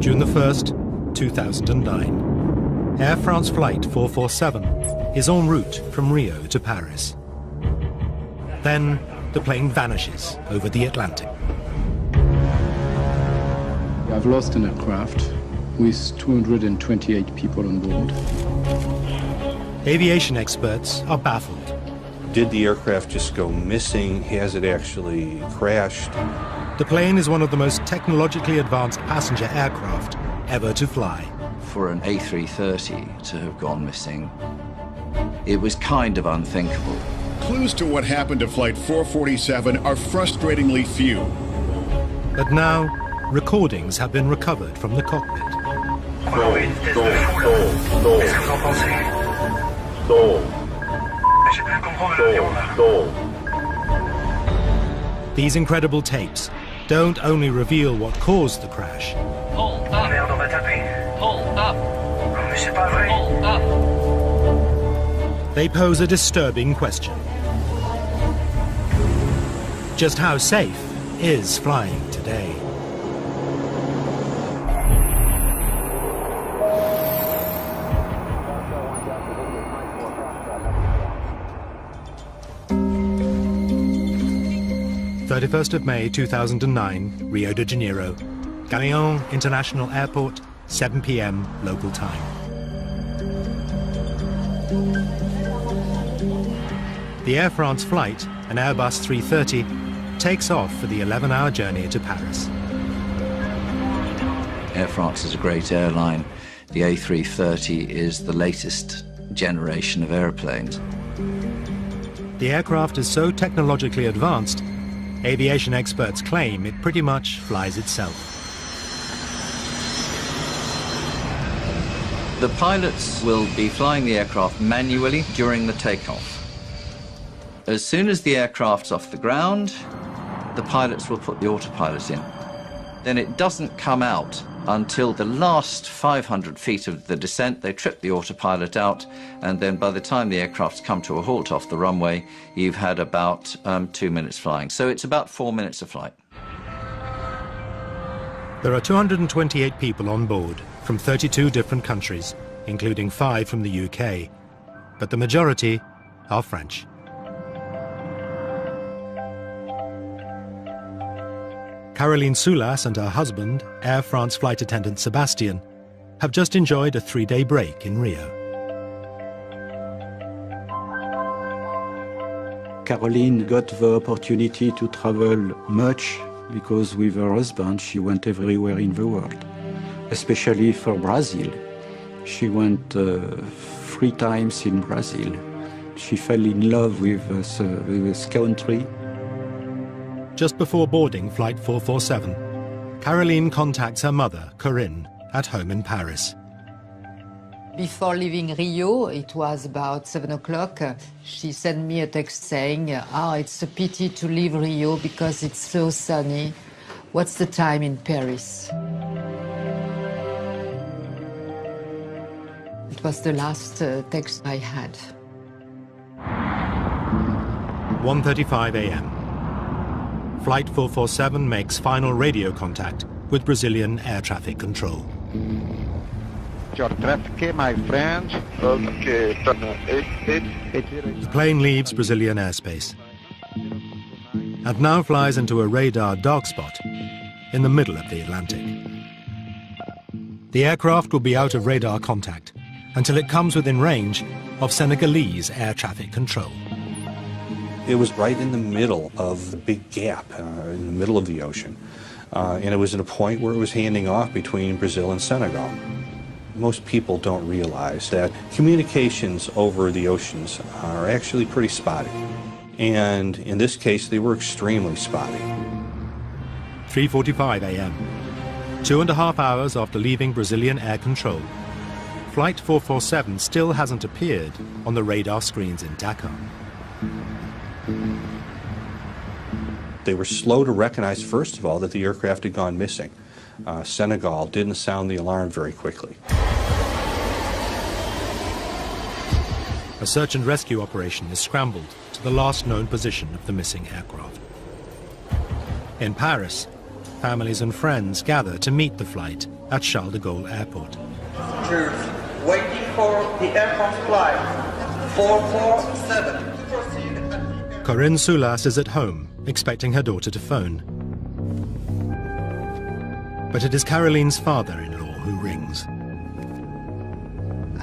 June the 1st, 2009. Air France Flight 447 is en route from Rio to Paris. Then the plane vanishes over the Atlantic. I've lost an aircraft with 228 people on board. Aviation experts are baffled. Did the aircraft just go missing? Has it actually crashed? The plane is one of the most technologically advanced passenger aircraft ever to fly. For an A330 to have gone missing, it was kind of unthinkable. Clues to what happened to Flight 447 are frustratingly few. But now, recordings have been recovered from the cockpit. These incredible tapes don't only reveal what caused the crash. Hold up. Hold up. Hold up. They pose a disturbing question. Just how safe is flying today? May 2009, Rio de Janeiro, Galeão International Airport, 7 p.m. local time. The Air France flight, an Airbus 330, takes off for the 11-hour journey to Paris. Air France is a great airline. The A330 is the latest generation of airplanes. The aircraft is so technologically advanced, aviation experts claim it pretty much flies itself. The pilots will be flying the aircraft manually during the takeoff. As soon as the aircraft's off the ground, the pilots will put the autopilot in. Then it doesn't come out until the last 500 feet of the descent. They trip the autopilot out, and then by the time the aircraft's come to a halt off the runway, you've had about 2 minutes flying. So it's about 4 minutes of flight. There are 228 people on board from 32 different countries, including 5 from the UK, but the majority are French. Caroline Soulas and her husband, Air France flight attendant Sebastian, have just enjoyed a 3-day break in Rio. Caroline got the opportunity to travel much because with her husband she went everywhere in the world, especially for Brazil. She went 3 times in Brazil. She fell in love with this country. Just before boarding Flight 447, Caroline contacts her mother, Corinne, at home in Paris. Before leaving Rio, it was about 7 o'clock, she sent me a text saying, it's a pity to leave Rio because it's so sunny. What's the time in Paris? It was the last text I had. 1:35 a.m. Flight 447 makes final radio contact with Brazilian air traffic control. Your traffic, my friend. Okay. The plane leaves Brazilian airspace and now flies into a radar dark spot in the middle of the Atlantic. The aircraft will be out of radar contact until it comes within range of Senegalese air traffic control. It was right in the middle of the big gap, in the middle of the ocean. And it was at a point where it was handing off between Brazil and Senegal. Most people don't realize that communications over the oceans are actually pretty spotty. And in this case, they were extremely spotty. 3:45 a.m. 2.5 hours after leaving Brazilian air control, Flight 447 still hasn't appeared on the radar screens in Dakar. They were slow to recognize, first of all, that the aircraft had gone missing. Senegal didn't sound the alarm very quickly. A search and rescue operation is scrambled to the last known position of the missing aircraft. In Paris, families and friends gather to meet the flight at Charles de Gaulle Airport. Waiting for the aircraft flight 447. Corinne Soulas is at home, expecting her daughter to phone. But it is Caroline's father-in-law who rings.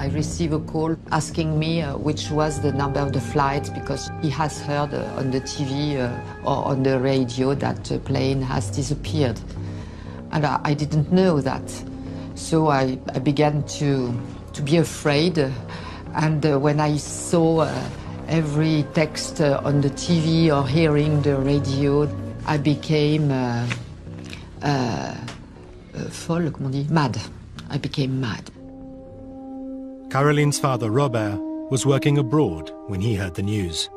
I receive a call asking me which was the number of the flight, because he has heard on the TV or on the radio that a plane has disappeared. And I didn't know that. So I began to be afraid. And when I saw every text on the TV or hearing the radio, I became folle, comment on dit? Mad. I became mad. Caroline's father, Robert, was working abroad when he heard the news.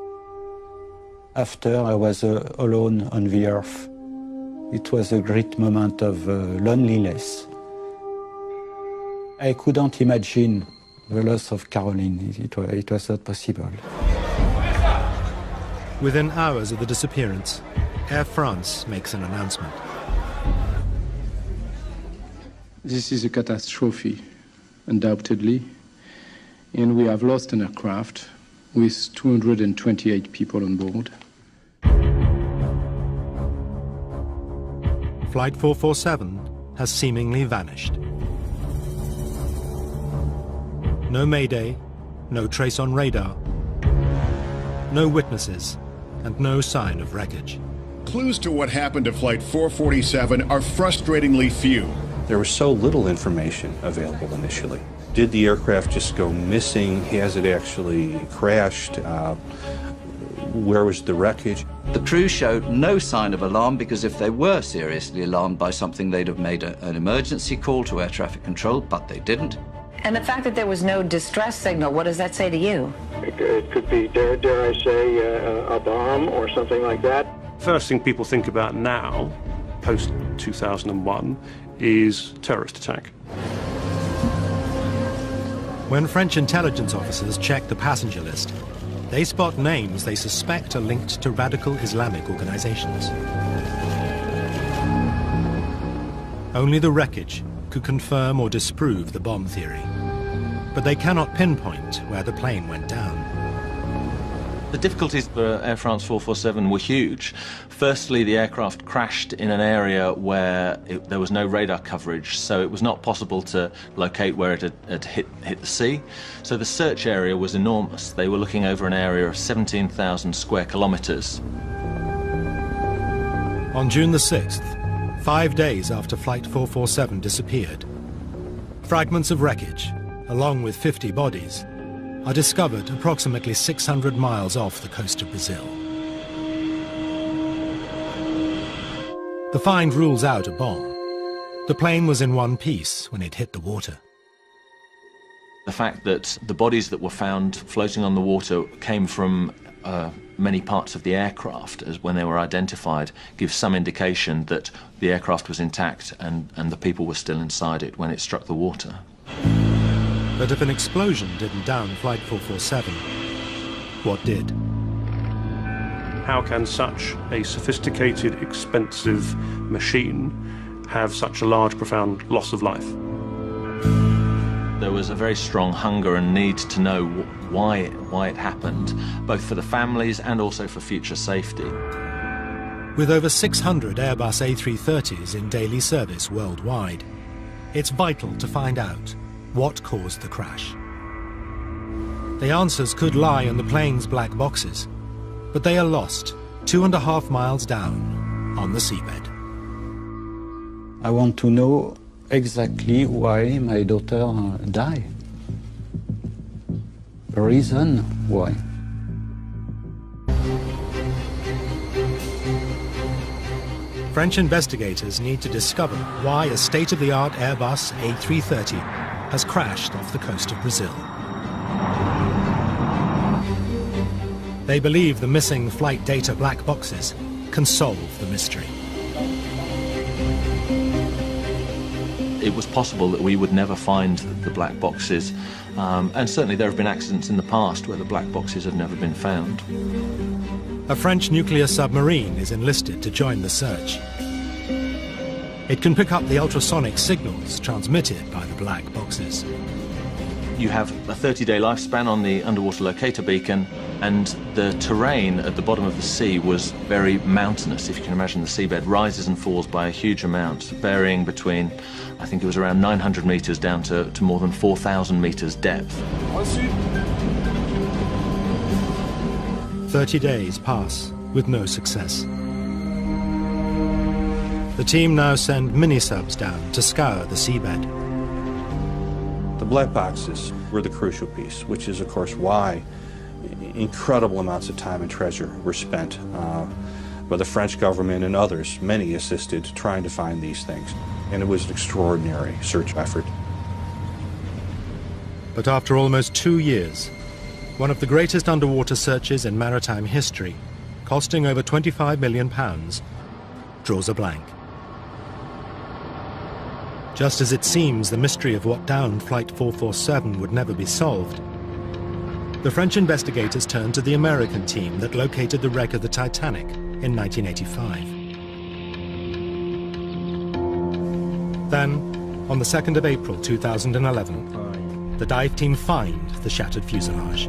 After I was alone on the earth, it was a great moment of loneliness. I couldn't imagine the loss of Caroline. It was not possible. Within hours of the disappearance, Air France makes an announcement. This is a catastrophe, undoubtedly. And we have lost an aircraft with 228 people on board. Flight 447 has seemingly vanished. No mayday, no trace on radar, no witnesses, and no sign of wreckage. Clues to what happened to Flight 447 are frustratingly few. There was so little information available initially. Did the aircraft just go missing? Has it actually crashed? Where was the wreckage? The crew showed no sign of alarm, because if they were seriously alarmed by something, they'd have made an emergency call to air traffic control, but they didn't. And the fact that there was no distress signal, what does that say to you? It could be, dare I say, a bomb or something like that. First thing people think about now, post-2001, is terrorist attack. When French intelligence officers check the passenger list, they spot names they suspect are linked to radical Islamic organizations. Only the wreckage could confirm or disprove the bomb theory, but they cannot pinpoint where the plane went down. The difficulties for Air France 447 were huge. Firstly, the aircraft crashed in an area where there was no radar coverage, so it was not possible to locate where it had hit the sea. So the search area was enormous. They were looking over an area of 17,000 square kilometers. On June the 6th, 5 days after Flight 447 disappeared, fragments of wreckage, along with 50 bodies, are discovered approximately 600 miles off the coast of Brazil. The find rules out a bomb. The plane was in one piece when it hit the water. The fact that the bodies that were found floating on the water came from many parts of the aircraft, as when they were identified, gives some indication that the aircraft was intact and the people were still inside it when it struck the water. But if an explosion didn't down Flight 447, what did? How can such a sophisticated, expensive machine have such a large, profound loss of life? There was a very strong hunger and need to know why it happened, both for the families and also for future safety. With over 600 Airbus A330s in daily service worldwide, it's vital to find out what caused the crash. The answers could lie in the plane's black boxes, but they are lost 2.5 miles down on the seabed. I want to know exactly why my daughter died. The reason why. French investigators need to discover why a state-of-the-art Airbus A330 has crashed off the coast of Brazil. They believe the missing flight data black boxes can solve the mystery. It was possible that we would never find the black boxes, and certainly there have been accidents in the past where the black boxes have never been found. A French nuclear submarine is enlisted to join the search. It can pick up the ultrasonic signals transmitted by the black boxes. You have a 30-day lifespan on the underwater locator beacon, and the terrain at the bottom of the sea was very mountainous. If you can imagine, the seabed rises and falls by a huge amount, varying between, I think it was around 900 meters down to more than 4,000 meters depth. 30 days pass with no success. The team now send mini-subs down to scour the seabed. The black boxes were the crucial piece, which is, of course, why incredible amounts of time and treasure were spent by the French government and others. Many assisted trying to find these things, and it was an extraordinary search effort. But after almost 2 years, one of the greatest underwater searches in maritime history, costing over £25 million, draws a blank. Just as it seems the mystery of what downed Flight 447 would never be solved, the French investigators turned to the American team that located the wreck of the Titanic in 1985. Then, on the 2nd of April 2011, the dive team find the shattered fuselage,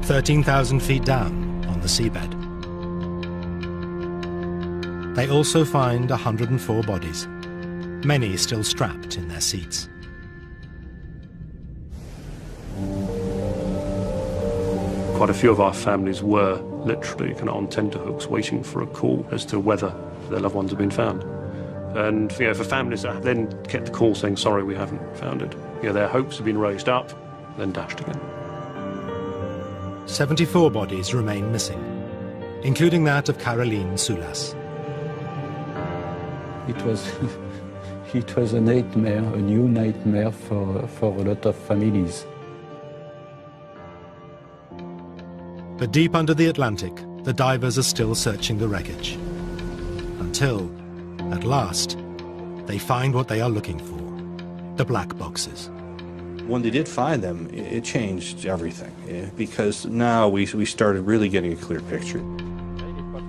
13,000 feet down on the seabed. They also find 104 bodies, many still strapped in their seats. Quite a few of our families were literally kind of on tenterhooks waiting for a call as to whether their loved ones had been found. And for families that then get the call saying, sorry, we haven't found it, their hopes have been raised up, then dashed again. 74 bodies remain missing, including that of Caroline Soulas. It was a nightmare, a new nightmare for a lot of families. But deep under the Atlantic, the divers are still searching the wreckage. Until, at last, they find what they are looking for, the black boxes. When they did find them, it changed everything, because now we started really getting a clear picture.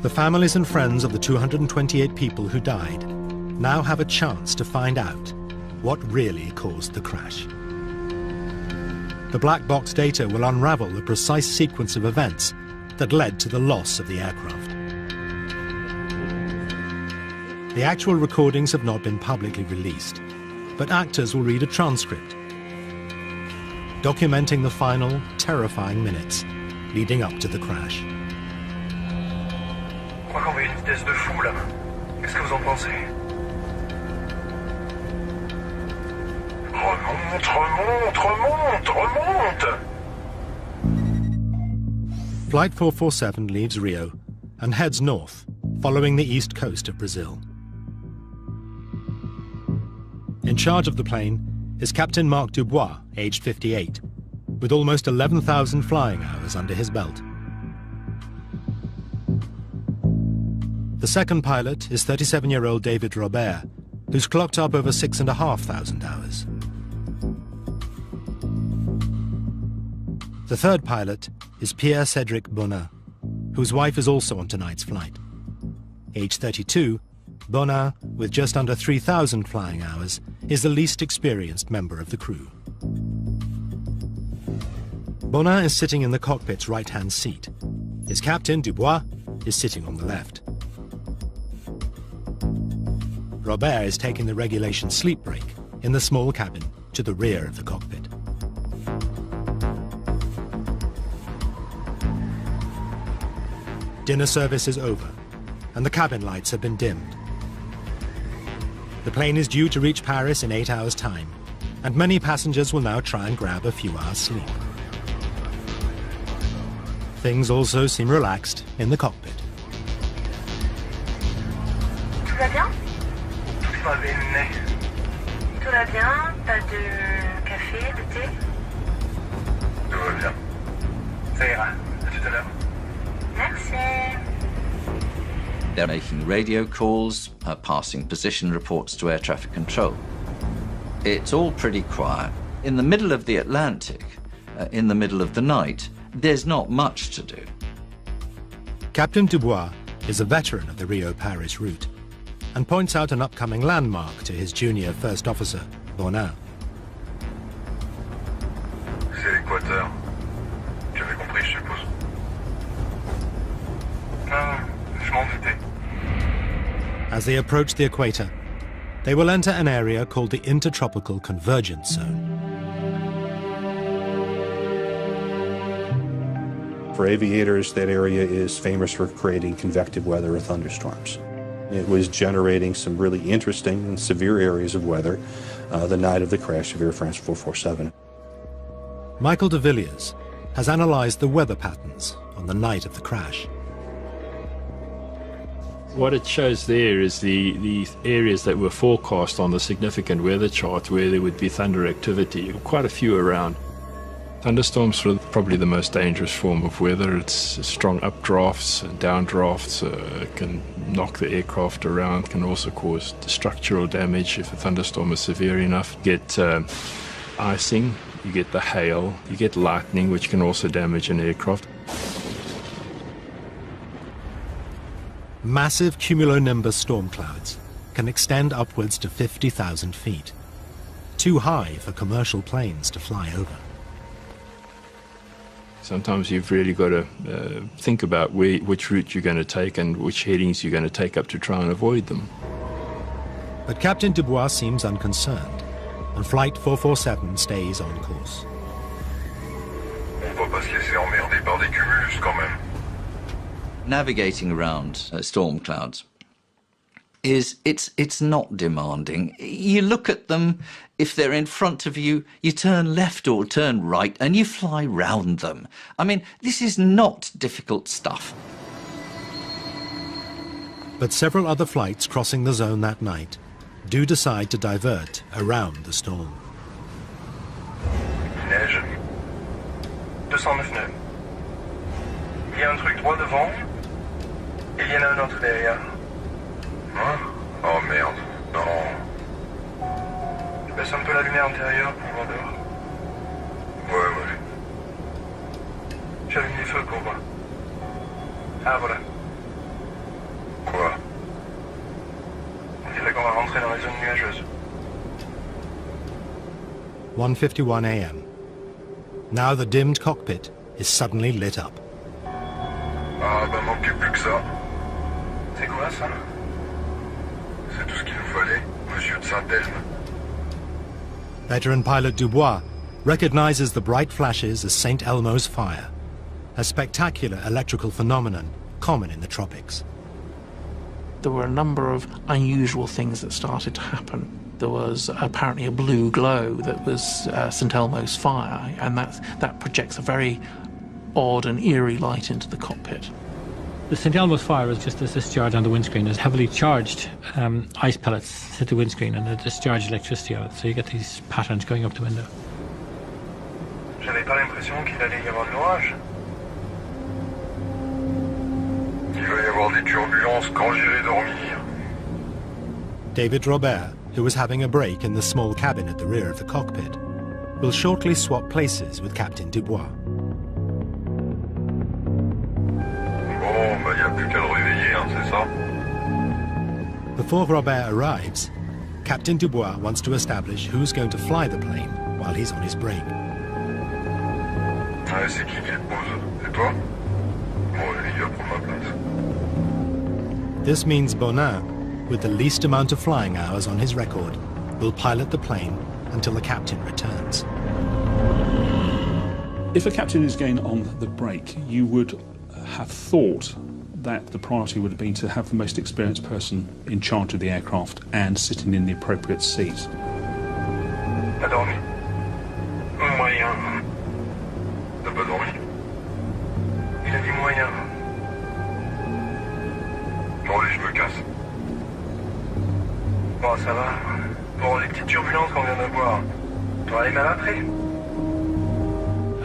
The families and friends of the 228 people who died now have a chance to find out what really caused the crash. The black box data will unravel the precise sequence of events that led to the loss of the aircraft. The actual recordings have not been publicly released, but actors will read a transcript documenting the final, terrifying minutes leading up to the crash. Je crois qu'on va une vitesse de fou là. Qu'est-ce que vous en pensez? Remonte, remonte, remonte, remonte! Flight 447 leaves Rio and heads north, following the east coast of Brazil. In charge of the plane is Captain Marc Dubois, aged 58, with almost 11,000 flying hours under his belt. The second pilot is 37-year-old David Robert, who's clocked up over 6,500 hours. The third pilot is Pierre-Cédric Bonin, whose wife is also on tonight's flight. Aged 32, Bonin, with just under 3,000 flying hours, is the least experienced member of the crew. Bonin is sitting in the cockpit's right-hand seat. His captain, Dubois, is sitting on the left. Robert is taking the regulation sleep break in the small cabin to the rear of the cockpit. Dinner service is over, and the cabin lights have been dimmed. The plane is due to reach Paris in 8 hours' time, and many passengers will now try and grab a few hours' sleep. Things also seem relaxed in the cockpit. Tout va bien? Tout va bene. Tout va bien? Pas de café, de thé? Tout va bien. Ça ira. À tout à l'heure. Merci. They're making radio calls, passing position reports to air traffic control. It's all pretty quiet. In the middle of the Atlantic, in the middle of the night, there's not much to do. Captain Dubois is a veteran of the Rio-Paris route. and points out an upcoming landmark to his junior first officer, Bonin. C'est l'équateur. Tu avais compris, je suppose. Non, je m'en doutais. As they approach the equator, they will enter an area called the Intertropical Convergence Zone. For aviators, that area is famous for creating convective weather or thunderstorms. It was generating some really interesting and severe areas of weather the night of the crash of Air France 447. Michael de Villiers has analyzed the weather patterns on the night of the crash. What it shows there is the areas that were forecast on the significant weather chart where there would be thunder activity, quite a few around. Thunderstorms are probably the most dangerous form of weather. It's strong updrafts and downdrafts, can knock the aircraft around, can also cause structural damage if a thunderstorm is severe enough. You get icing, you get the hail, you get lightning, which can also damage an aircraft. Massive cumulonimbus storm clouds can extend upwards to 50,000 feet, too high for commercial planes to fly over. Sometimes you've really got to think about which route you're going to take and which headings you're going to take up to try and avoid them. But Captain Dubois seems unconcerned, and Flight 447 stays on course. On va pas se laisser emmerder par des cumulus quand même. Navigating around storm clouds it's not demanding. You look at them, if they're in front of you, you turn left or turn right and you fly round them. I mean, this is not difficult stuff. But several other flights crossing the zone that night do decide to divert around the storm. Neige. 209 nœuds. Il y a un truc droit devant, et il y en a un autre derrière. Hein? Oh merde, non. Je baisse un peu la lumière intérieure pour voir dehors. Ouais. J'allume les feux pour voir. Ah voilà. Quoi? On dirait qu'on va rentrer dans les zones nuageuses. 1:51 a.m. Now the dimmed cockpit is suddenly lit up. Ah bah manquait plus que ça. C'est quoi ça? C'est tout ce qu'il nous fallait, monsieur de Saint-Elme. Veteran pilot Dubois recognizes the bright flashes as St. Elmo's fire, a spectacular electrical phenomenon common in the tropics. There were a number of unusual things that started to happen. There was apparently a blue glow that was St. Elmo's fire, and that projects a very odd and eerie light into the cockpit. The St. Elmo's fire is just a discharge on the windscreen. It's heavily charged ice pellets hit the windscreen and they discharge electricity out. So you get these patterns going up the window. J'avais pas l'impression qu'il allait y avoir de l'orage. Il va y avoir des turbulences quand j'irai dormir. David Robert, who was having a break in the small cabin at the rear of the cockpit, will shortly swap places with Captain Dubois. Bon, bah y a plus qu'à le réveiller, hein, c'est ça? Before Robert arrives, Captain Dubois wants to establish who's going to fly the plane while he's on his break. Ouais, c'est qui le pose? C'est toi? Bon, il va prendre ma place. This means Bonin, with the least amount of flying hours on his record, will pilot the plane until the captain returns. If a captain is going on the break, you would have thought that the priority would have been to have the most experienced person in charge of the aircraft and sitting in the appropriate seat. T'as dormi? Moyen. T'as pas dormi? Il a dit moyen. Bon, allez, je me casse. Bon, ça va. Bon, les petites turbulences qu'on vient d'avoir, t'auras les mal après?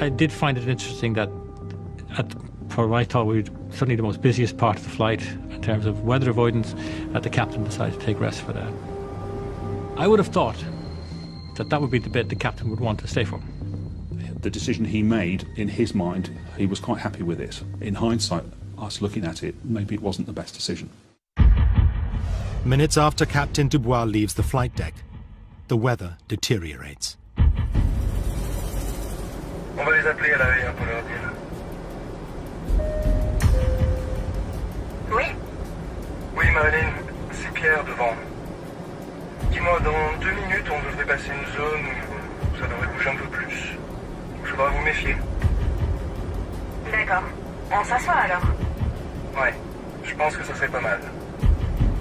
I did find it interesting that for what I thought we were certainly the most busiest part of the flight in terms of weather avoidance, that the captain decided to take rest for that. I would have thought that would be the bit the captain would want to stay for. The decision he made, in his mind, he was quite happy with it. In hindsight, us looking at it, maybe it wasn't the best decision. Minutes after Captain Dubois leaves the flight deck, the weather deteriorates. On va les appeler à l'arrière pour leur dire. Oui. Oui, Marilyn, c'est Pierre devant. Dis-moi, dans 2 minutes, on devrait passer une zone où ça devrait bouger un peu plus. Il faudra vous méfier. D'accord. On s'assoit alors. Ouais, je pense que ça serait pas mal.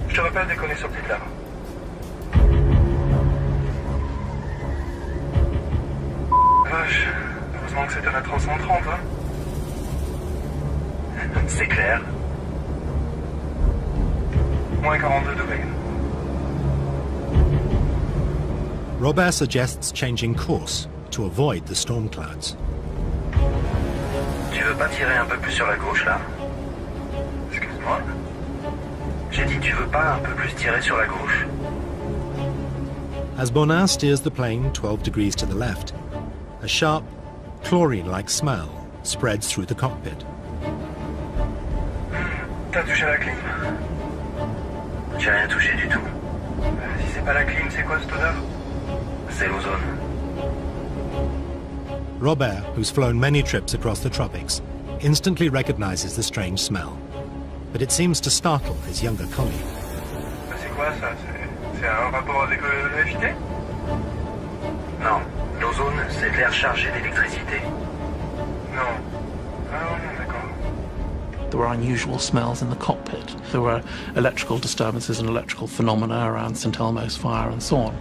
Je te rappelle dès qu'on est sorti de là. Vache, heureusement que c'était la 330, hein. C'est clair. Moins 42 degrés. Robert suggests changing course to avoid the storm clouds. Tu veux pas tirer un peu plus sur la gauche, là? Excuse-moi. J'ai dit, tu veux pas un peu plus tirer sur la gauche? As Bonin steers the plane 12 degrees to the left, a sharp, chlorine-like smell spreads through the cockpit. T'as touché la clim. J'ai rien touché du tout. Si c'est pas la clim, c'est quoi cette odeur? C'est l'ozone. Robert, who's flown many trips across the tropics, instantly recognizes the strange smell. But it seems to startle his younger colleague. C'est quoi ça? C'est un rapport avec l'électricité? Non. L'ozone, c'est de l'air chargé d'électricité. Non. Ah non, d'accord. There were unusual smells in the cockpit. There were electrical disturbances and electrical phenomena around St. Elmo's fire and so on.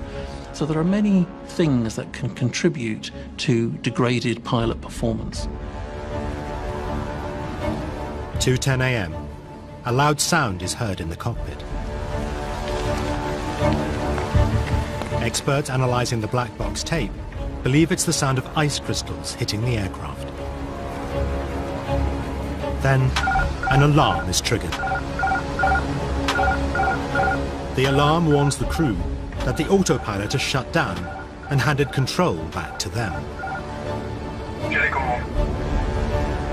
So there are many things that can contribute to degraded pilot performance. 2:10 a.m. A loud sound is heard in the cockpit. Experts analyzing the black box tape believe it's the sound of ice crystals hitting the aircraft. Then, an alarm is triggered. The alarm warns the crew that the autopilot has shut down and handed control back to them. J'ai les commandes.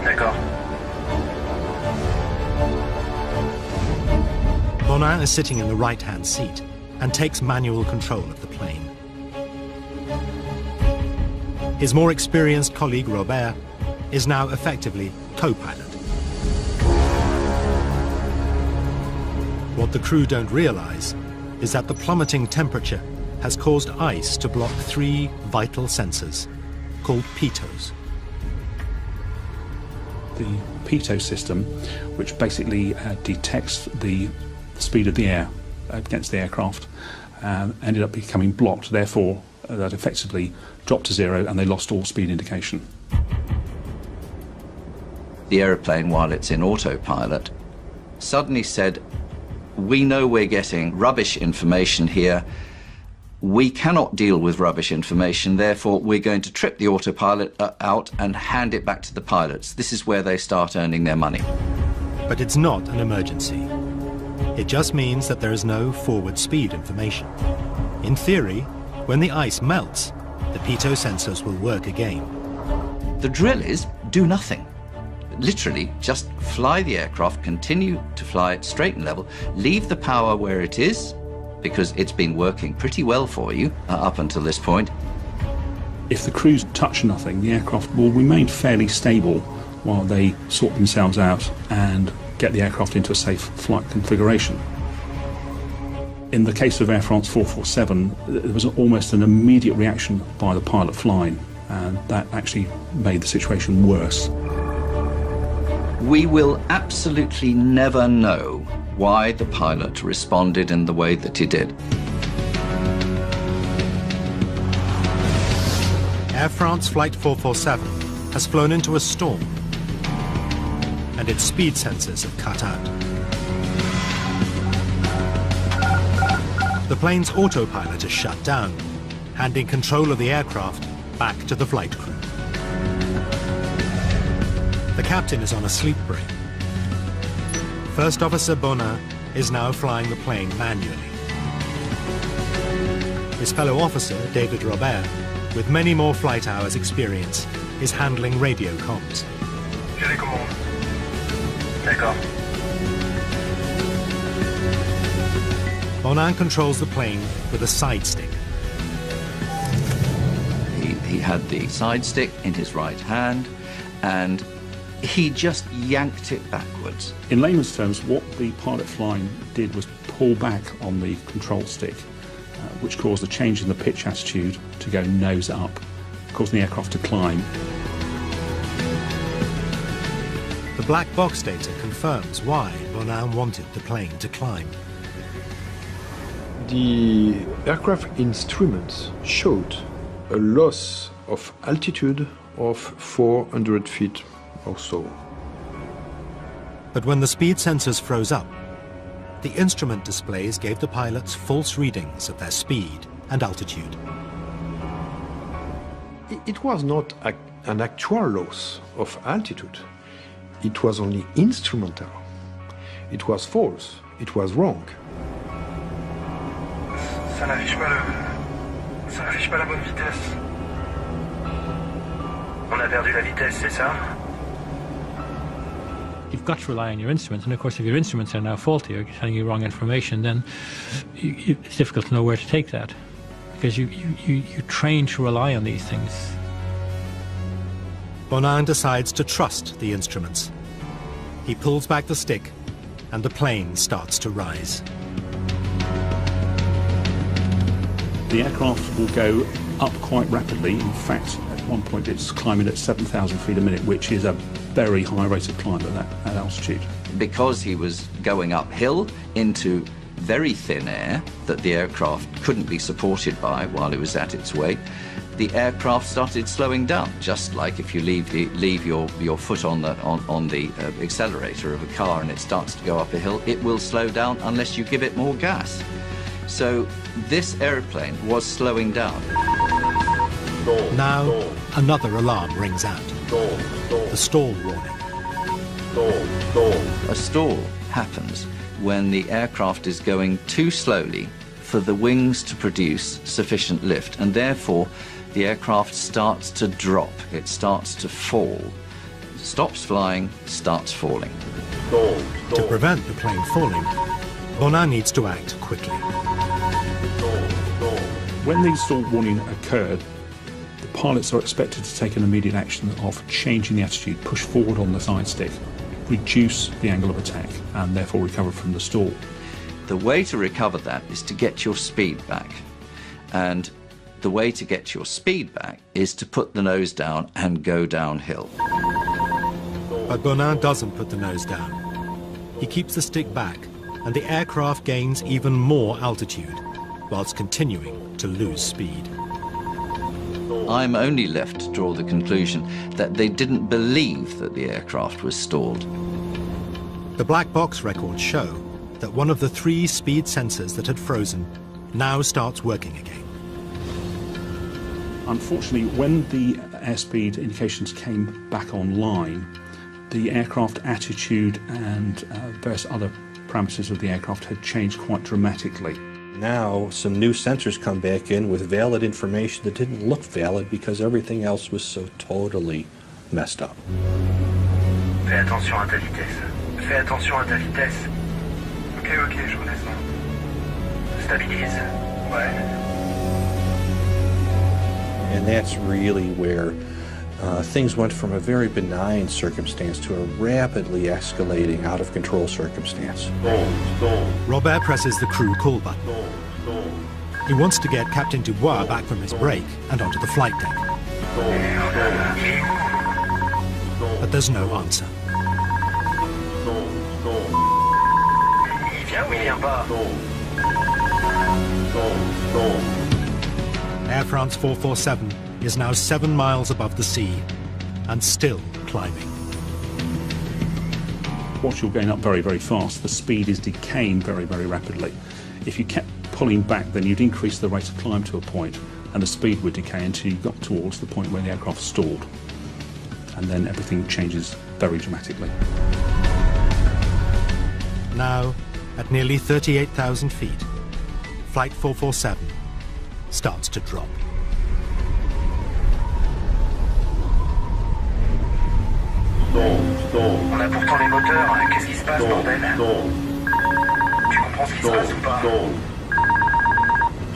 D'accord. Bonin is sitting in the right-hand seat and takes manual control of the plane. His more experienced colleague, Robert, is now effectively co-pilot. What the crew don't realize is that the plummeting temperature has caused ice to block 3 vital sensors, called pitos. The pitot system, which basically detects the speed of the air against the aircraft, ended up becoming blocked. Therefore, that effectively dropped to 0 and they lost all speed indication. The aeroplane, while it's in autopilot, suddenly said, we know we're getting rubbish information here. We cannot deal with rubbish information, therefore we're going to trip the autopilot out and hand it back to the pilots. This is where they start earning their money. But it's not an emergency. It just means that there is no forward speed information. In theory, when the ice melts, the pitot sensors will work again. The drill is do nothing. Literally, just fly the aircraft, continue to fly it straight and level, leave the power where it is, because it's been working pretty well for you up until this point. If the crews touch nothing, the aircraft will remain fairly stable while they sort themselves out and get the aircraft into a safe flight configuration. In the case of Air France 447, there was almost an immediate reaction by the pilot flying, and that actually made the situation worse. We will absolutely never know why the pilot responded in the way that he did. Air France Flight 447 has flown into a storm, and its speed sensors have cut out. The plane's autopilot is shut down, handing control of the aircraft back to the flight crew. The captain is on a sleep break. First Officer Bonin is now flying the plane manually. His fellow officer, David Robert, with many more flight hours experience, is handling radio comms. J'ai les commandes. D'accord. Bonin controls the plane with a side stick. He had the side stick in his right hand, and he just yanked it backwards. In layman's terms, what the pilot flying did was pull back on the control stick, which caused a change in the pitch attitude to go nose up, causing the aircraft to climb. The black box data confirms why Bonin wanted the plane to climb. The aircraft instruments showed a loss of altitude of 400 feet or so. But when the speed sensors froze up, the instrument displays gave the pilots false readings of their speed and altitude. It was not an actual loss of altitude. It was only instrumental. It was false. It was wrong. Ça n'affiche pas la bonne vitesse. On a perdu la vitesse, c'est ça? You've got to rely on your instruments, and of course if your instruments are now faulty or telling you wrong information, then it's difficult to know where to take that, because you train to rely on these things. Bonin decides to trust the instruments. He pulls back the stick, and the plane starts to rise. The aircraft will go up quite rapidly. In fact, at one point it's climbing at 7,000 feet a minute, which is a very high rate of climb at that altitude. Because he was going uphill into very thin air that the aircraft couldn't be supported by while it was at its weight, the aircraft started slowing down, just like if you leave your foot on the accelerator of a car and it starts to go up a hill, it will slow down unless you give it more gas. So this airplane was slowing down. Now, another alarm rings out. The stall warning. A stall happens when the aircraft is going too slowly for the wings to produce sufficient lift, and therefore the aircraft starts to drop, it starts to fall. Stops flying, starts falling. To prevent the plane falling, Bonin needs to act quickly. When the stall warning occurred, the pilots are expected to take an immediate action of changing the attitude, push forward on the side stick, reduce the angle of attack, and therefore recover from the stall. The way to recover that is to get your speed back. And the way to get your speed back is to put the nose down and go downhill. But Bonin doesn't put the nose down. He keeps the stick back, and the aircraft gains even more altitude, whilst continuing to lose speed. I'm only left to draw the conclusion that they didn't believe that the aircraft was stalled. The black box records show that one of the 3 speed sensors that had frozen now starts working again. Unfortunately, when the airspeed indications came back online, the aircraft attitude and various other parameters of the aircraft had changed quite dramatically. Now some new sensors come back in with valid information that didn't look valid because everything else was so totally messed up. Fais attention à ta vitesse. Fais attention à ta vitesse. Ok, je redescends. Stabilise. Ouais. And that's really where things went from a very benign circumstance to a rapidly escalating out-of-control circumstance. Robert presses the crew call button. He wants to get Captain Dubois back from his break and onto the flight deck. But there's no answer. Il vient ou il vient pas? Air France 447 is now 7 miles above the sea and still climbing. Once you're going up very, very fast, the speed is decaying very, very rapidly. If you kept pulling back, then you'd increase the rate of climb to a point, and the speed would decay until you got towards the point where the aircraft stalled. And then everything changes very dramatically. Now, at nearly 38,000 feet, Flight 447 starts to drop. On a pourtant les moteurs, qu'est-ce qui se passe, bordel? Tu comprends ce qui se passe ou pas?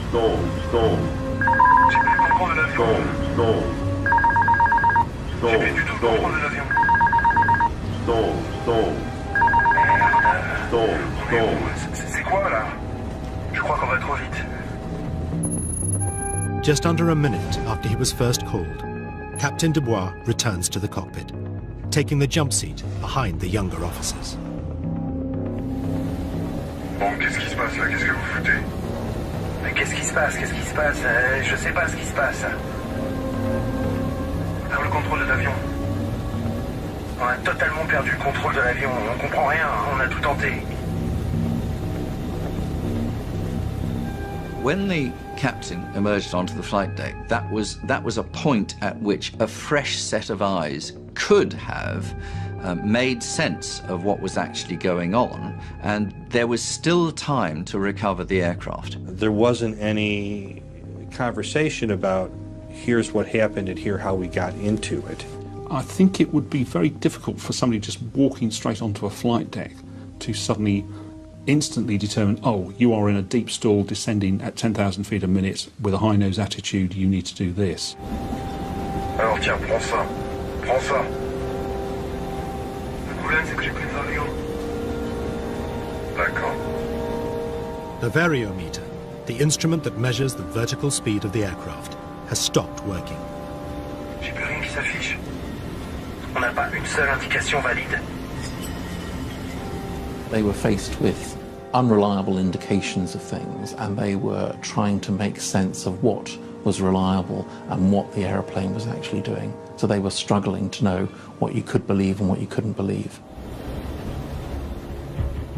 Stall. J'ai plus le contrôle de l'avion. J'ai plus du tout le contrôle de l'avion. Merde. C'est quoi là? Je crois qu'on va trop vite. Just under a minute after he was first called, Captain Dubois returns to the cockpit, taking the jump seat behind the younger officers. Bon, qu'est-ce qui se passe là? Qu'est-ce que vous foutez? Mais qu'est-ce qui se passe? Je sais pas ce qui se passe. Faire le contrôle de l'avion. On a totalement perdu le contrôle de l'avion. On comprend rien. On a tout tenté. When the captain emerged onto the flight deck, that was a point at which a fresh set of eyes could have made sense of what was actually going on, and there was still time to recover the aircraft. There wasn't any conversation about here's what happened and here how we got into it. I think it would be very difficult for somebody just walking straight onto a flight deck to suddenly instantly determine, oh, you are in a deep stall descending at 10,000 feet a minute with a high nose attitude, you need to do this. Alors tiens, prends ça. Prends ça. Le problème, c'est que j'ai plus de variant. D'accord. The variometer, the instrument that measures the vertical speed of the aircraft, has stopped working. J'ai plus rien qui s'affiche. On n'a pas une seule indication valide. They were faced with unreliable indications of things, and they were trying to make sense of what was reliable and what the aeroplane was actually doing. So they were struggling to know what you could believe and what you couldn't believe.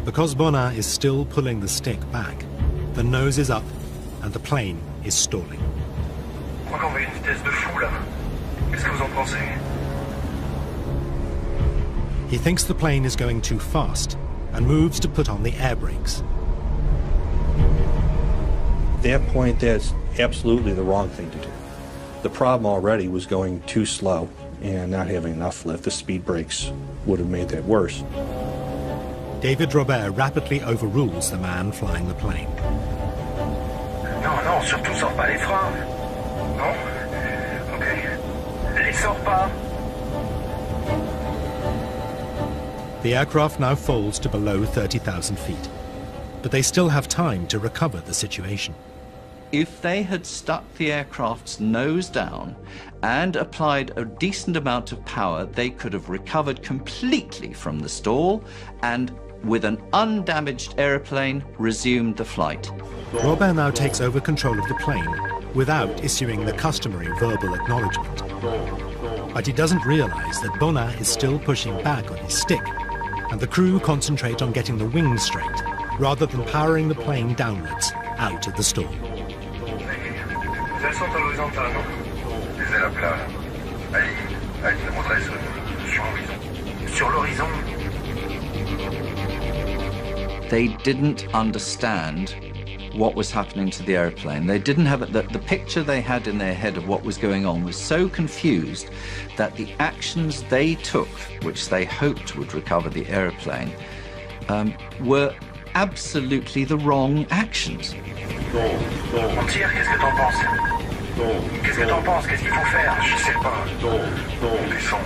Because Bonin is still pulling the stick back, the nose is up and the plane is stalling. Je crois qu'on va à une vitesse de fou là. Qu'est-ce que vous en pensez? He thinks the plane is going too fast and moves to put on the air brakes. At that point, that's absolutely the wrong thing to do. The problem already was going too slow and not having enough lift. The speed brakes would have made that worse. David Robert rapidly overrules the man flying the plane. Non, surtout sors pas les freins. Non? Ok. Les sors pas. The aircraft now falls to below 30,000 feet, but they still have time to recover the situation. If they had stuck the aircraft's nose down and applied a decent amount of power, they could have recovered completely from the stall and, with an undamaged aeroplane, resumed the flight. Robert now takes over control of the plane without issuing the customary verbal acknowledgement. But he doesn't realize that Bonin is still pushing back on his stick, and the crew concentrate on getting the wings straight, rather than powering the plane downwards, out of the stall. Les ailes sont à l'horizontale, non? Les ailes à plat. Allez, redresse sur l'horizon. Sur l'horizon. They didn't understand what was happening to the airplane. They didn't have it. The picture they had in their head of what was going on was so confused that the actions they took, which they hoped would recover the airplane, were absolutely the wrong actions. On tire, qu'est-ce que t'en penses? Qu'est-ce que t'en penses? Qu'est-ce qu'il faut faire? Je sais pas. On descend.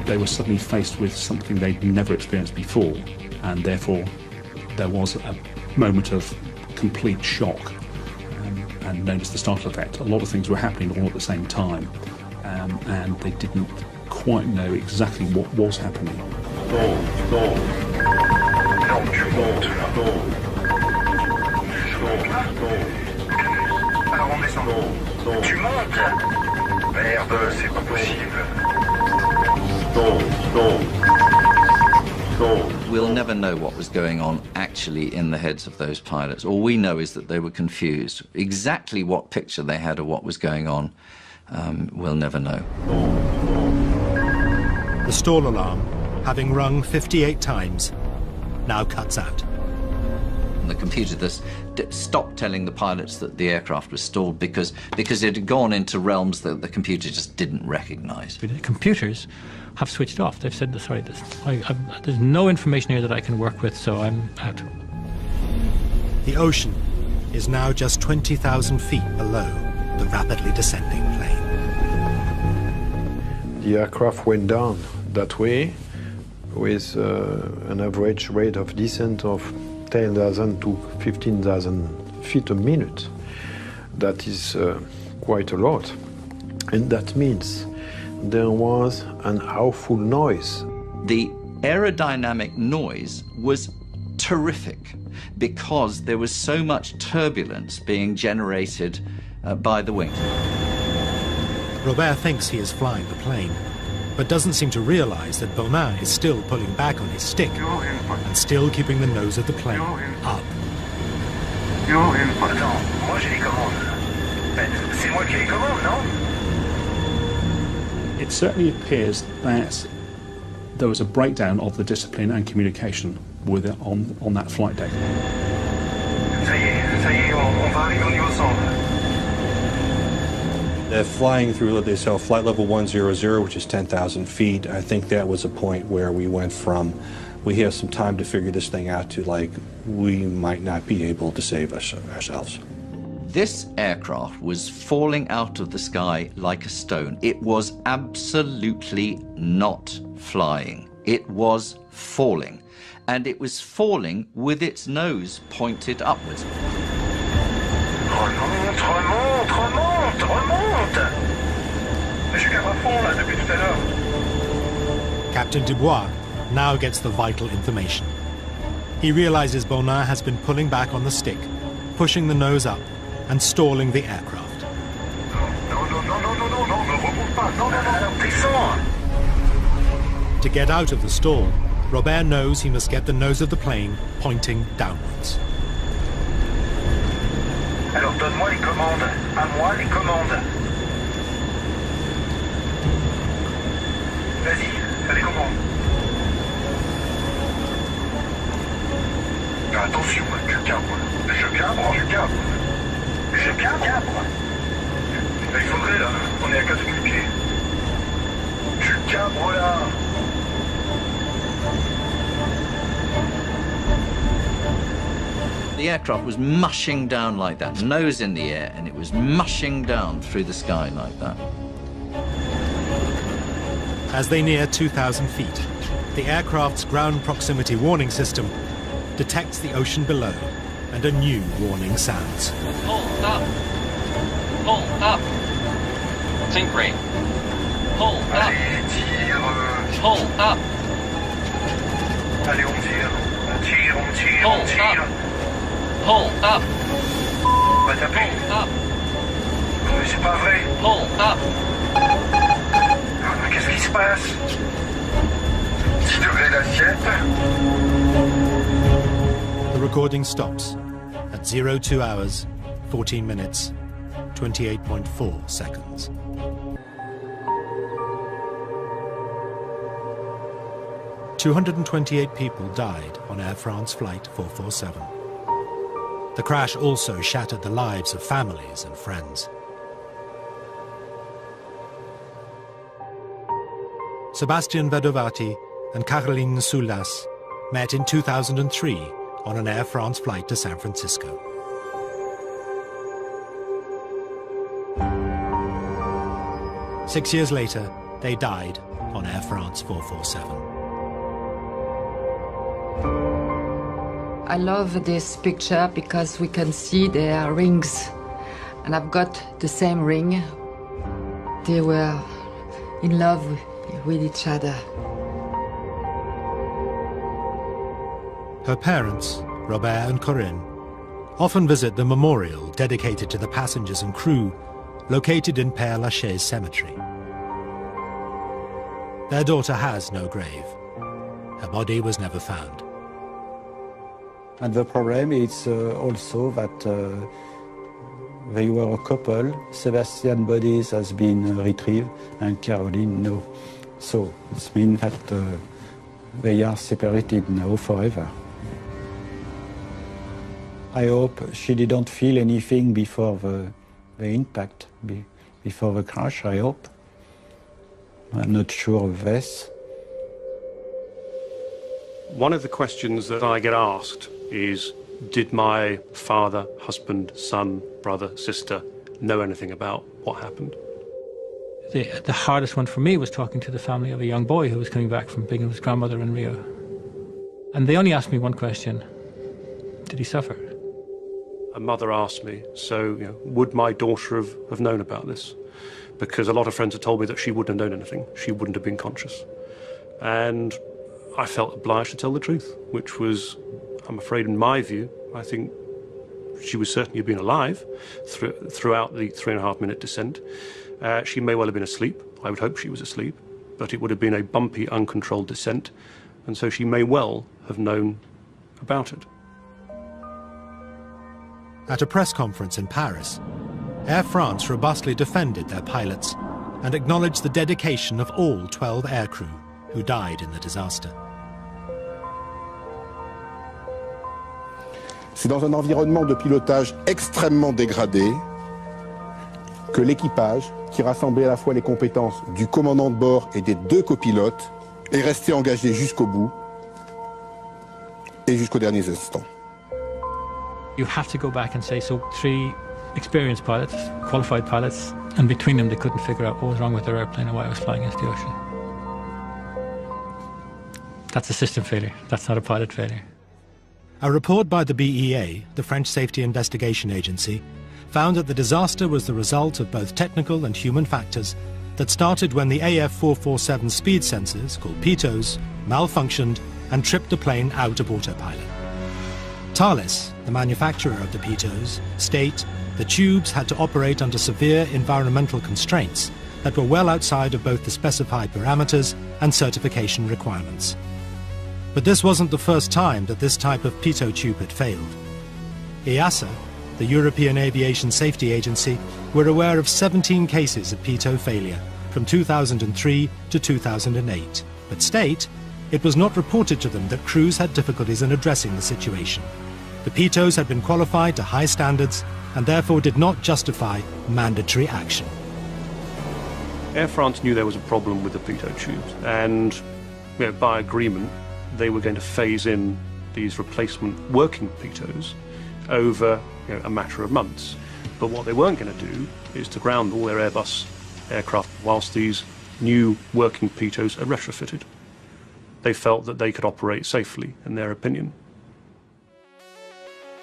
They were suddenly faced with something they'd never experienced before, and therefore there was a moment of complete shock, and known as the startle effect. A lot of things were happening all at the same time, and they didn't quite know exactly what was happening. Alors on descend. Tu montes? Merde, c'est pas possible. We'll never know what was going on actually in the heads of those pilots. All we know is that they were confused. Exactly what picture they had of what was going on, we'll never know. The stall alarm, having rung 58 times, now cuts out. And the computer stopped telling the pilots that the aircraft was stalled because it had gone into realms that the computer just didn't recognize. The computers have switched off. They've said, sorry, there's no information here that I can work with, so I'm out. The ocean is now just 20,000 feet below the rapidly descending plane. The aircraft went down that way with an average rate of descent of 10,000 to 15,000 feet a minute. That is quite a lot. And that means there was an awful noise. The aerodynamic noise was terrific because there was so much turbulence being generated by the wing. Robert thinks he is flying the plane, but doesn't seem to realize that Bonin is still pulling back on his stick and still keeping the nose of the plane up. Attends, moi j'ai les commandes. C'est moi qui ai les commandes, non? It certainly appears that there was a breakdown of the discipline and communication with it on that flight deck. Ça y est, on va arriver au niveau sombre. Flying through, they saw flight level 100, which is 10,000 feet. I think that was a point where we went from, we have some time to figure this thing out, to like, we might not be able to save ourselves. This aircraft was falling out of the sky like a stone. It was absolutely not flying. It was falling. And it was falling with its nose pointed upwards. Remonte, remonte, remonte, remonte! Mais je garde à fond là depuis tout à l'heure. Captain Dubois now gets the vital information. He realizes Bonin has been pulling back on the stick, pushing the nose up, and stalling the aircraft. To get out of the stall, Robert knows he must get the nose of the plane pointing downwards. Alors donne-moi les commandes, à moi les commandes. Vas-y, fais les commandes. Attention, tu cabres. Je cabre, tu cabres. Je cabre. Il faudrait là, on est à 4000 pieds. Tu cabres là. The aircraft was mushing down like that, nose in the air, and it was mushing down through the sky like that. As they near 2,000 feet, the aircraft's ground proximity warning system detects the ocean below, and a new warning sounds. Pull up! Pull up! Sink rate! Pull up! Pull up! Allez, on tire. On tire, on tire, on tire. Pull up! Va taper. Pull up! Mais c'est pas vrai. Pull up! Qu'est-ce qui se passe? 10 degrés d'assiette. The recording stops at 02 hours, 14 minutes, 28.4 seconds. "228 people died on Air France Flight 447. The crash also shattered the lives of families and friends. Sebastian Vedovati and Caroline Soulas met in 2003 on an Air France flight to San Francisco. Six years later, they died on Air France 447. I love this picture because we can see their rings, and I've got the same ring. They were in love with each other. Her parents, Robert and Corinne, often visit the memorial dedicated to the passengers and crew located in Père Lachaise Cemetery. Their daughter has no grave. Her body was never found. And the problem is also that they were a couple. Sebastian's body has been retrieved and Caroline no. So it means that they are separated now forever. I hope she didn't feel anything before the impact, before the crash, I hope. I'm not sure of this. One of the questions that I get asked is, Did my father, husband, son, brother, sister know anything about what happened? The hardest one for me was talking to the family of a young boy who was coming back from being with his grandmother in Rio. And they only asked me one question: did he suffer? A mother asked me, so would my daughter have known about this? Because a lot of friends had told me that she wouldn't have known anything. She wouldn't have been conscious. And I felt obliged to tell the truth, which was, I'm afraid, in my view, I think she would certainly have been alive throughout the 3.5-minute descent. She may well have been asleep. I would hope she was asleep, but it would have been a bumpy, uncontrolled descent, and so she may well have known about it. At a press conference in Paris, Air France robustly defended their pilots and acknowledged the dedication of all 12 aircrew who died in the disaster. C'est dans un environnement de pilotage extrêmement dégradé que l'équipage, qui rassemblait à la fois les compétences du commandant de bord et des 2 copilotes, est resté engagé jusqu'au bout et jusqu'aux derniers instants. You have to go back and say, so 3 experienced pilots, qualified pilots, and between them they couldn't figure out what was wrong with their airplane and why it was flying into the ocean. That's a system failure. That's not a pilot failure. A report by the BEA, the French Safety Investigation Agency, found that the disaster was the result of both technical and human factors that started when the AF447 speed sensors, called pitos, malfunctioned and tripped the plane out of autopilot. Thales, the manufacturer of the pitos, state the tubes had to operate under severe environmental constraints that were well outside of both the specified parameters and certification requirements. But this wasn't the first time that this type of pitot tube had failed. EASA, the European Aviation Safety Agency, were aware of 17 cases of pitot failure from 2003 to 2008, but state it was not reported to them that crews had difficulties in addressing the situation. The pitos had been qualified to high standards and therefore did not justify mandatory action. Air France knew there was a problem with the pitot tubes, and by agreement they were going to phase in these replacement working pitos over a matter of months. But what they weren't going to do is to ground all their Airbus aircraft whilst these new working pitos are retrofitted. They felt that they could operate safely, in their opinion.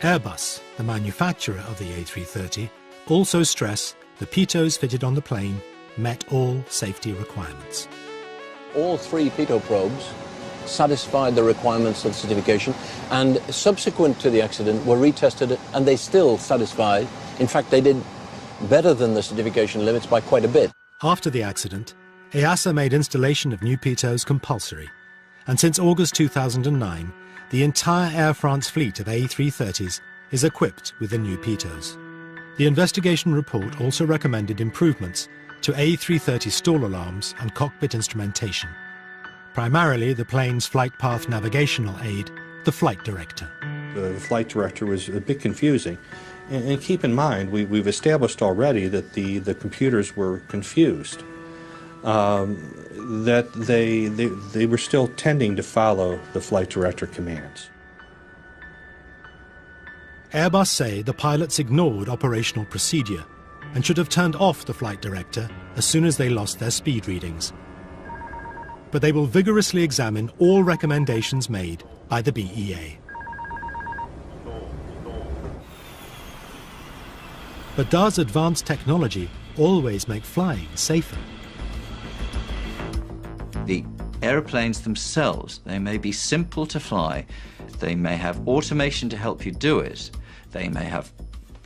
Airbus, the manufacturer of the A330, also stress the pitos fitted on the plane met all safety requirements. All 3 pitot probes satisfied the requirements of the certification, and subsequent to the accident were retested and they still satisfied. In fact, they did better than the certification limits by quite a bit. After the accident, EASA made installation of new pitos compulsory, and since August 2009, the entire Air France fleet of A330s is equipped with the new pitos. The investigation report also recommended improvements to A330 stall alarms and cockpit instrumentation, primarily the plane's flight path navigational aid, the flight director. The flight director was a bit confusing. And keep in mind, we've established already that the computers were confused, that they were still tending to follow the flight director commands. Airbus say the pilots ignored operational procedure and should have turned off the flight director as soon as they lost their speed readings. But they will vigorously examine all recommendations made by the BEA. But does advanced technology always make flying safer? The aeroplanes themselves, they may be simple to fly, they may have automation to help you do it, they may have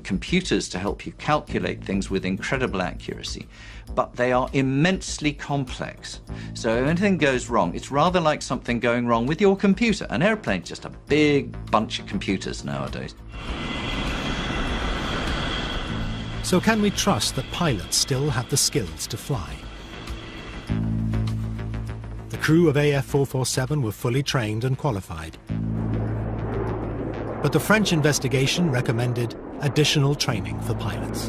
computers to help you calculate things with incredible accuracy, but they are immensely complex. So if anything goes wrong, it's rather like something going wrong with your computer. An airplane's just a big bunch of computers nowadays. So can we trust that pilots still have the skills to fly? The crew of AF447 were fully trained and qualified. But the French investigation recommended additional training for pilots.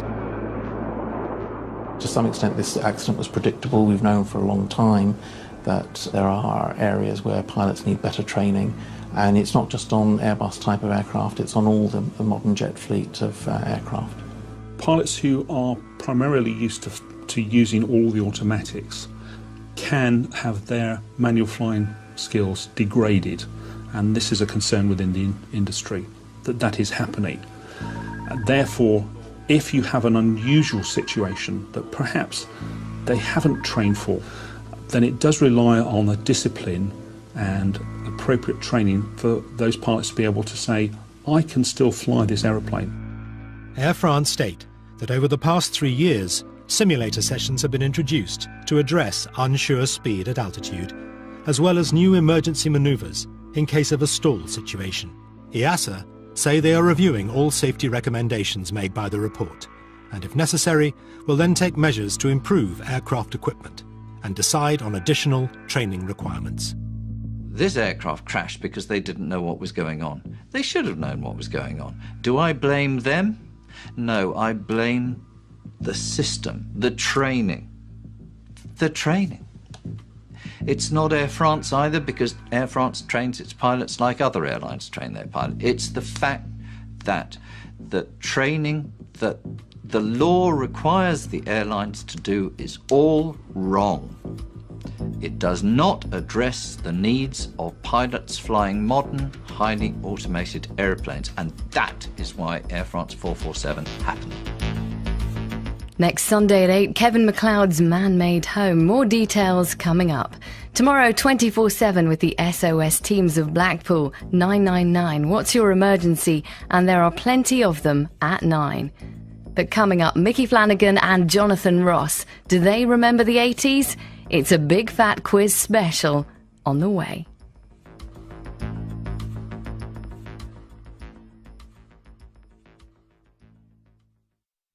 To some extent, this accident was predictable. We've known for a long time that there are areas where pilots need better training, and it's not just on Airbus type of aircraft, it's on all the modern jet fleet of aircraft. Pilots who are primarily used to using all the automatics can have their manual flying skills degraded, and this is a concern within the industry, that is happening. Therefore, if you have an unusual situation that perhaps they haven't trained for, then it does rely on a discipline and appropriate training for those pilots to be able to say, I can still fly this aeroplane. Air France state that over the past 3 years, simulator sessions have been introduced to address unsure speed at altitude, as well as new emergency manoeuvres in case of a stall situation. EASA say they are reviewing all safety recommendations made by the report, and if necessary, will then take measures to improve aircraft equipment and decide on additional training requirements. This aircraft crashed because they didn't know what was going on. They should have known what was going on. Do I blame them? No, I blame the system, the training. The training. It's not Air France either, because Air France trains its pilots like other airlines train their pilots. It's the fact that the training that the law requires the airlines to do is all wrong. It does not address the needs of pilots flying modern, highly automated airplanes, and that is why Air France 447 happened. Next Sunday at 8, Kevin McLeod's Man-Made Home. More details coming up. Tomorrow, 24/7 with the SOS teams of Blackpool. 999. What's your emergency? And there are plenty of them at 9. But coming up, Mickey Flanagan and Jonathan Ross. Do they remember the 80s? It's a big fat quiz special on the way.